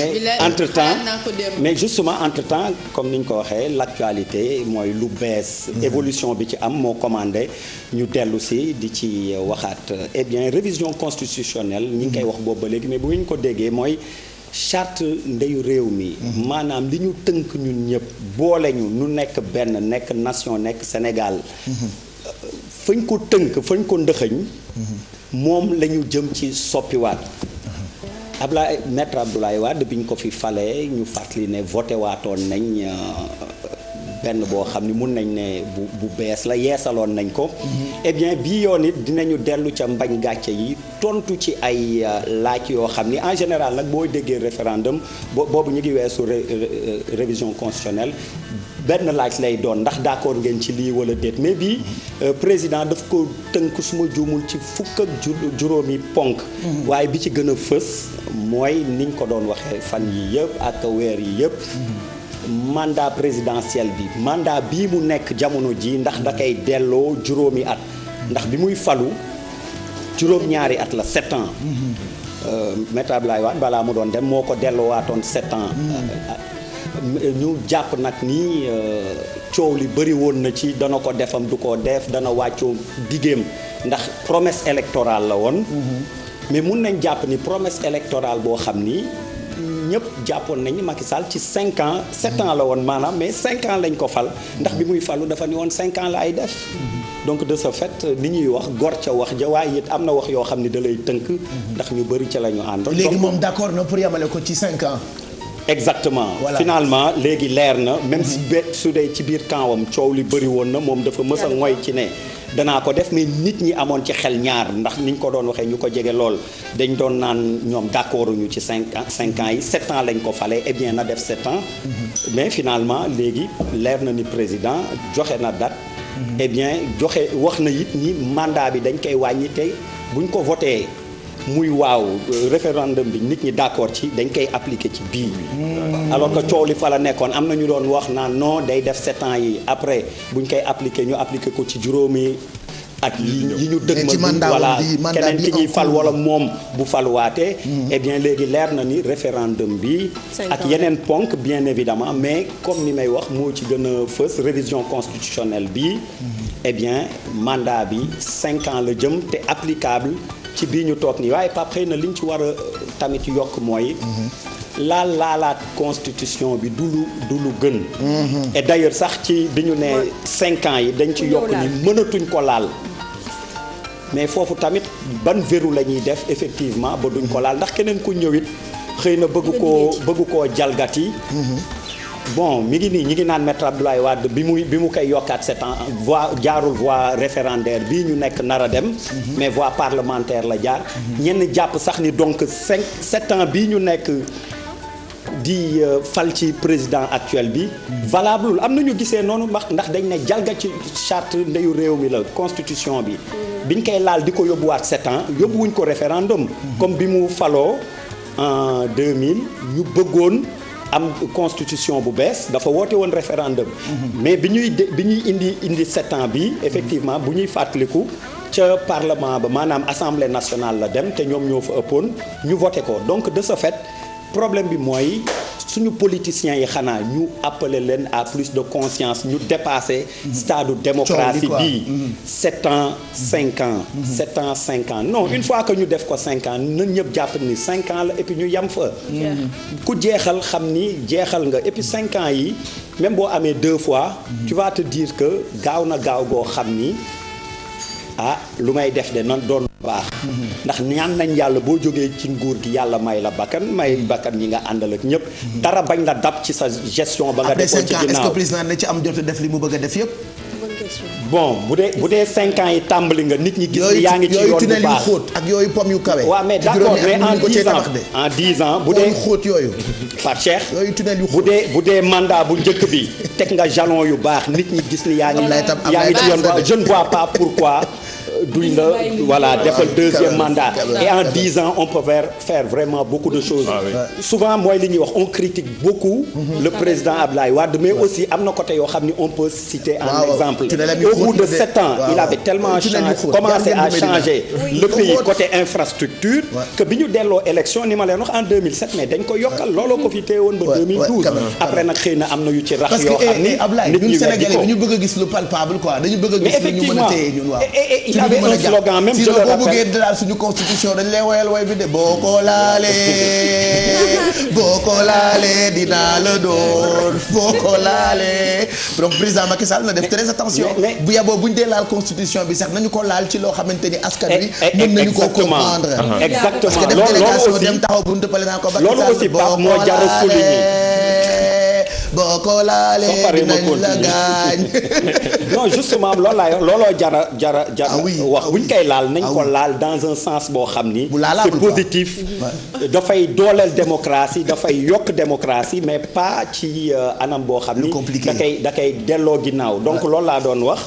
mais justement entre temps comme ni ñu ko waxee l'actualité mooy lu bees évolution bi ci am moo commandé ñu dellu si di ci waxaat eh bien révision constitutionnelle ñi ngi koy wax boobu ba léegi mais bu ñu ko déggee mooy charte ndeyu réew mi maanaam li ñu tënk ñun ñëpp boole ñu nu nekk benn nekk nation nekk Sénégal fañ ko tënk fañ ko ndëxëñ moom la ñu jëm ci soppiwaat Maître Abdoulaye Wade bi ñu ko fi falee ñu fàttali ne voté waatoon nañ benn boo xam ni mun nañ ne bu bees la yeesaloon nañ ko eh bien bii yoon it dinañu dellu ca mbañ gàcce yi tontu ci ay laaj yoo xam ni en général nag boo déggee référendum boobu ñu ngi weesu révision constitutionnelle benn laaj lay doon ndax d'accord ngeen ci lii wala déet mais bii président daf ko tënk suma juumul ci fukk ak juróomi ponk waaye bi ci gën a fës mooy niñ ko doon waxee fan yi yëpp ak weer yi yëpp mandat présidentiel bi mandat bii mu nekk jamono ji ndax da koy delloo juróomi at ndax bi muy falu juróom-ñaari at la 7 ans Maître Abdoulaye Wade balaa mu doon dem moo ko delloowaatoon 7 ans ñu jàpp nag ni coow li bëri woon na ci dana ko defam du ko def dana wàccoo diggéem ndax promesse électorale la woon mais mun nañ jàpp ni promesse électorale boo xam ni ñëpp jàppoon nañu Macky Sall ci 5 ans 7 ans la woon maanaam mais 5 ans lañ ko fal ndax bi muy falu dafa ni woon 5 ans la ay def donc de ce fait ni ñuy wax gor ca wax ja waaye it am na wax yoo xam ni da lay tënk ndax ñu bëri ca la ñu ànd
léegi moom d'accord na pour yamale ko ci 5 ans
exactement voilà. Finalement léegi leer na même si su dee ci biir kaawam coow li bëri woon na moom dafa mës a ngoy ci ne danaa ko def mais nit ñi amoon ci xel ñaar ndax niñ ko doon waxee ñu ko jege lool dañ doon naan ñoom d'accord ñu ci 5 ans yi 7 ans lañ ko falee eh bien na def 7 ans mais finalement léegi leer na ni président joxe na date eh bien wax na it ni mandat bi dañ koy wàññi tey buñ ko voté muy waaw référendum bi nit ñi d'accord ci dañ koy appliquer ci bii alors que coow li fa la nekkoon am na ñu doon wax naan non day def 7 ans yi après buñ koy appliquer ñu appliquer ko ci juróomi at yi ñu dëgmal voilà keneen ki ñuy fal wala moom bu faluwaatee eh bien léegi leer na ni référendum bi ak yeneen ponk bien évidemment mais comme ni may wax moo ci gën a fës révision constitutionnelle bi eh bien mandat bi 5 ans la jëm te applicable ci bii ñu toog nii waaye Pape xëy na li ñu ci war a tamit yokk mooy laalaat constitution bi du lu gën et d'ailleurs sax ci bi ñu ne 5 ans yi dañ ci yokk ni mënatuñ ko laal mais foofu tamit ban verrou la ñuy def effectivement ba duñ ko laal ndax keneen ku ñëwit xëy na bëgg koo jalgati bon mi ngi nii ñi ngi naan Maître Abdoulaye Wade bi mu koy yokkaat 7 ans jaarul voie référendaire bii ñu nekk nar a dem mais voie parlementaire la jaar ñenn jàpp sax ni donc 7 ans bii ñu nekk di fal ci président actuel bi valable am na ñu gisee noonu ndax dañ ne jalga ci charte ndeyu réew mi la constitution bi biñ koy laal di ko yóbbuwaat 7 ans yóbbuwuñ ko référendum comme bi mu faloo en 2000 ñu bëggoon am constitution bu bees dafa woote woon référendum mais bi ñuy indi 7 ans bi effectivement bu ñuy fàttaliku ca parlement ba maanaam assemblée nationale la dem te ñoom ñoo fa ëppoon ñu voté ko donc de ce fait problème bi mooy suñu politiciens yi xanaa ñu appeler leen à plus de conscience ñu dépasser stade démocratie bii 7 ans 5 ans 7 ans 5 ans non une fois que ñu def ko 5 ans na ñëpp jàpp ni 5 ans la et puis ñu yem fa ku jeexal xam ni jeexal nga et puis 5 ans yi même boo amee 2 fois tu vas te dire que gaaw na gaaw goo xam ni lu may def de nan doon baax ndax ñaan nañ yàlla boo jógee ci nguur gi yàlla may la bakkan ñi nga àndal ak ñëpp dara bañ la dab ci sa gestion ba nga defoon ci ginnaaw
est-ce que président na ci am jot def li mu bëgg a def yëpp
bon bu dee 5 ans yi tàmbali nga nit ñi gis ni yaa ngi ci yoon bu baax
yu xóot ak yooyu pom yu kawe
waaw mais d'accord mais en 10 ans bu dee
xóot yooyu
Pape Cheikh
yooyu tunnel yu xóot
bu dee mandat bu njëkk bi teg nga jalon yu baax nit ñi gis ni yaa ngi ci yoon je ne vois pas pourquoi duñ la voilà defal deuxième mandat et en 10 ans on peut faire vraiment beaucoup de choses souvent mooy li ñuy wax on critique beaucoup le président Abdoulaye Wade mais aussi am na côté yoo xam ni on peut citer un exemple au bout de 7 ans il avait tellement commencé à changer le pays côté infrastructure que bi ñu delloo élection ni ma leen wax en 2007 mais dañ ko yokkal looloo ko fi teewoon ba 2012 après nag xëy na am na yu ci rax yoo xam ni nit ñi
Sénégalais bi ñu bëgg a gis lu palpable quoi dañu bëgg a gis lu ñu mën a téye ñun waaw
avait un slogan même, je le
boo
rappelle.
bëggee daal suñu constitution dañ lay woyal woy bi de boo ko laalee dinaa la door boo ko laalee donc président Macky Sall na def très attention bu yaboo buñ dee laal constitution bi sax nañu ko laal ci loo xamante ni askan wi mën nañu ko comprendre
exactement
parce que def délégation dem taxaw buntu pale naa ko Macky Sall
loolu aussi Pape moo jar a souligner
boo ko laalee dinañ la gaañ
non justement looloo jara wax buñ koy laal nañ ko laal dans un sens boo xam ni c'est positif dafay dooleel démocratie dafay yokk démocratie mais pas ci anam boo xam ni da koy delloo ginnaaw donc loolu laa doon wax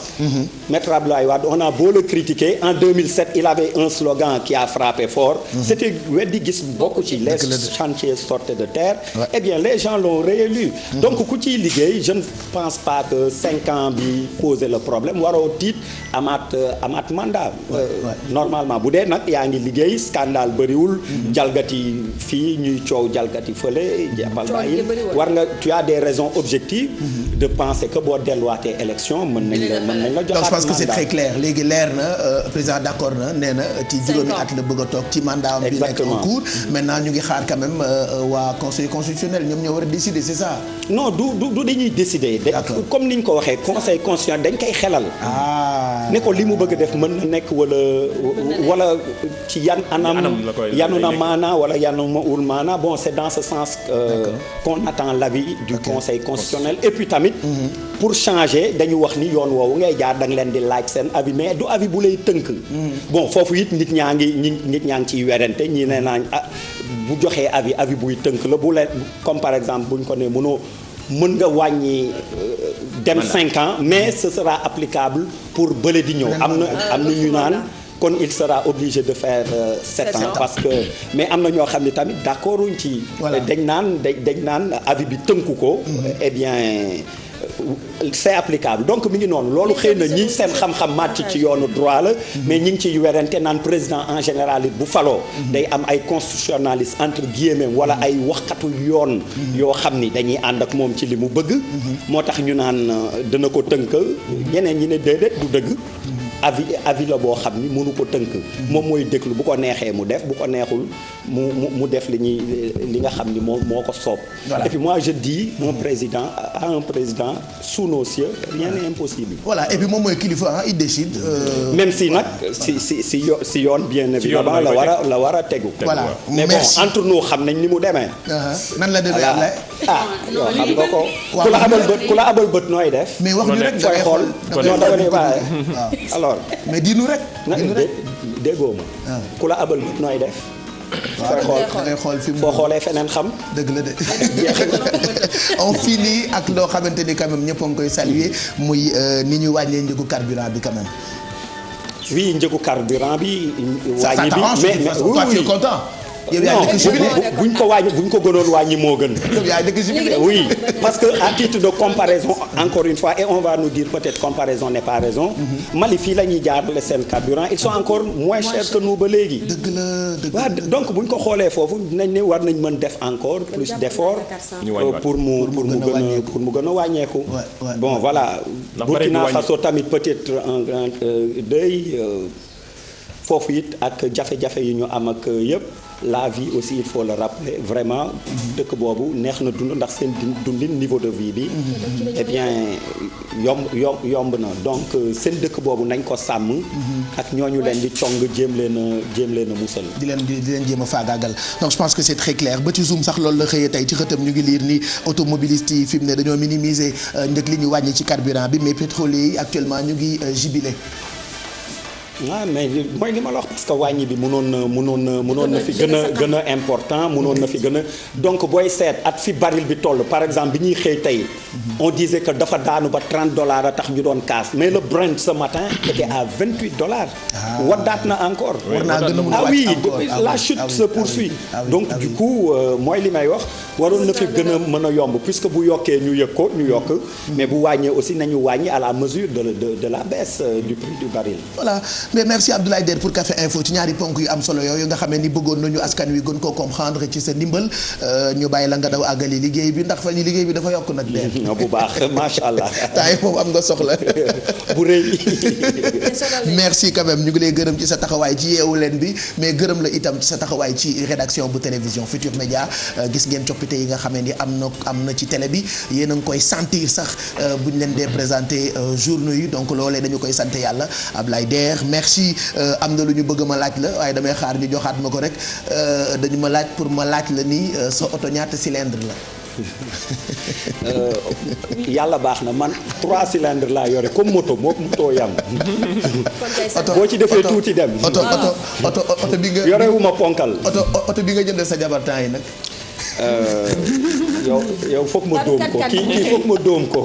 Maître Abdoulaye Wade on a beau le critiquer en 2007 il avait un slogan qui a frappé fort c'était weddi gis bokk ci les chantiers sortaient de terre eh bien les gens l'ont réélu donc ku ciy liggéey je ne pense pas que 5 ans bi poser le problème waroo tiit amaat mandat normalement bu dee nag yaa ngi liggéey scandale bëriwul jalgati fii ñuy coow jalgati fële jàppal bàyyi war nga tu as des raisons objectives de penser que boo delluwaatee élection mën nañ la joxaat
donc je pense que c'est très clair léegi leer na président d'accord na nee na ci juróomi at la bëgg a toog ci mandat am bi nekk en cours maintenant ñu ngi xaar quand même waa conseil constitutionnel ñoom ñoo war a décider c'est ça
non du dañuy décider comme ni ñu ko waxee conseil constitutionnel dañ koy xelal ne ko li mu bëgg def mën na nekk wala ci yan anam yanu na maana wala yanu ma ul maana bon c'est dans ce sens qu'on attend l'avis du conseil constitutionnel et puis tamit pour changer dañu wax ni yoon woowu ngay jaar da nga leen di laaj seen avis mais du avis bu lay tënk bon foofu it nit ñaa ngi ciy werante ñi ne naañ bu joxee avis buy tënk la bu leen comme par exemple buñ ko ne mën nga wàññi dem 5 ans mais ce sera applicable pour bële di ñëw am na ñu naan kon il sera obligé de faire 7 ans parce que mais am na ñoo xam ne tamit d'accord uñ ci dañ naan avis bi tënku ko eh bien c'est applicable donc mi ngi noonu loolu xëy na ñi seen xam-xam màcc ci yoonu droit la mais ñi ngi ciy werante naan président en général it bu faloo day am ay constitutionnalistes entre guillemets wala ay waxkatu yoon yoo xam ni dañuy ànd ak moom ci li mu bëgg moo tax ñu naan dana ko tënk ñeneen ñi ne déedéet du dëgg avis la boo xam ni mënu ko tënk moom mooy déglu bu ko neexee mu def bu ko neexul mu def li nga xam ni moo ko soob et puis moi je dis mon président à un président sous nos cieux rien n'est impossible
voilà et puis moom mooy kilifa il décide
même si nag si yoon bien évidemment la war a tegu
voilà
mais bon entre nous xam nañ ni mu demee
nan la demee
yow xam nga ko ku la abal bët nooy def
mais wax ñu rek
fooy xool non dama ne waaye alors
mais diinu rek
déggoo ma ku la abal bët nooy def
fooy xool fi
foo xoolee feneen xam
dëgg la de on finit ak loo xamante ni quand même ñëpp a ngi koy saluer muy ni ñu wàññee njëgu carburant bi quand même
oui njëgu carburant bi wàññi bi mais
toi tu es content yow yaa dëkk si
buñ ko gënoon wàññi moo gën.
yow yaa dëkk si
oui parce que à titre de comparaison encore une fois et on va nous dire peut-être comparaison n'est pas raison. Mali fii la ñuy jaarale seen carburant ils sont encore moins chers que nous ba léegi.
dëgg la
waaw donc buñ ko xoolee foofu nañ ne war nañ mën def encore plus d'efforts pour mu gën a wàññeeku. bon voilà. Burkina Faso tamit peut-être un grand deuil foofu it ak jafe-jafe yi ñu am ak yëpp. La vie aussi il faut le rappeler vraiment dëkk boobu neex na dund ndax seen dundin niveau de vie bi eh bien yomb na donc seen dëkk boobu nañ ko sàmm ak ñooñu leen di cong jéem leen a musal
di leen jéem a faagaagal donc je pense que c'est très clair ba ci Zoom sax loolu la xëyee tey ci xëtam ñu ngi liir ni automobilistes yi fi mu ne dañoo minimiser njëg li ñu wàññi ci carburant bi mais pétroliers yi actuellement ñu ngi jubilé.
waaw mais mooy li ma la wax parce que wàññi bi mënoon na fi gën a important mënoon na fi gën a donc booy seet at fi baril bi toll par exemple bi ñuy xëy tey on disait que dafa daanu ba $30 a tax ñu doon kaas mais le Brent ce matin était à $28 waddaat na encore.
war naa gën a mën a
ah
wàcc
oui
encore.
la chute se poursuit. donc du coup mooy li may wax waroon na fi gën a mën a yomb puisque bu yokkee ñu yëg ko ñu yokk mais bu wàññee aussi nañu wàññi à la mesure de la baisse du prix du baril.
voilà mais merci Abdoulaye Der pour Café Info ci ñaari ponk yu am solo yooyu nga xam ne ni bëggoon nañu askan wi gën koo comprendre ci sa ndimbal ñu bàyyi la nga daw àggali liggéey bi ndax fa ñu liggéey bi dafa yokk nag. Der
bu baax macha allah.
taay moom am nga soxla.
bu rëy.
merci quand même ñu ngi lay gërëm ci sa taxawaay ci yeewu leen bi mais gërëm la itam ci sa taxawaay ci rédaction bu télévision Futur Média gis ngeen coppite yi nga xamee ni am na ci télé bi yéen a ngi koy sentir sax bu ñu leen dee présenté journaux yi donc loolee dañu koy sant yàlla Ablaye Der merci am na lu ñu bëgg ma laaj la waaye damay xaar ñu joxaat ma ko rek dañu ma laaj pour ma laaj la ni sa oto ñaata cylindre la.
yàlla baax na man 3 cylindres laa yore comme moto yam boo ci defee tuuti dem.
oto bi nga
yorewuma ponkal.
oto bi nga jëndee sa jabar temps yi nag.
yow foog ma dóom ko kii foog ma dóom ko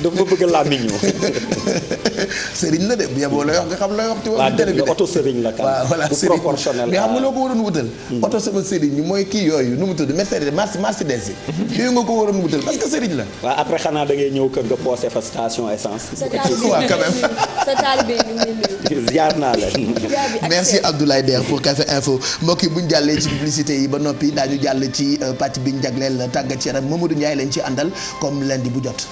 daf ma bëgg làmmiñ ñu.
sëriñ la de bu yeboo lay wax nga xam lay wax. ci wàllu télé bi de
oto sëriñ la kan.
voilà
bu proportionnel.
mais xam nga loo ko waroon wutal. oto sama sëriñ ñi mooy kii yooyu nu mu tudd Mercedes Mercedes yi. yooyu nga ko waroon wutal parce que sëriñ la.
waaw après xanaa da ngay ñëw kër nga posé fa station essence.
waaw quand même.
sa taalibe ñu ngi nuyu.
jaar naa la.
merci Abdoulaye Der pour Café Info mbokk yi bu ñu jàllee ci publicité yi ba noppi daañu jàll ci pàcc bi ñu jagleel tàggat yaram Mamadou Ndiaye lañ ci àndal comme lundi bu jot.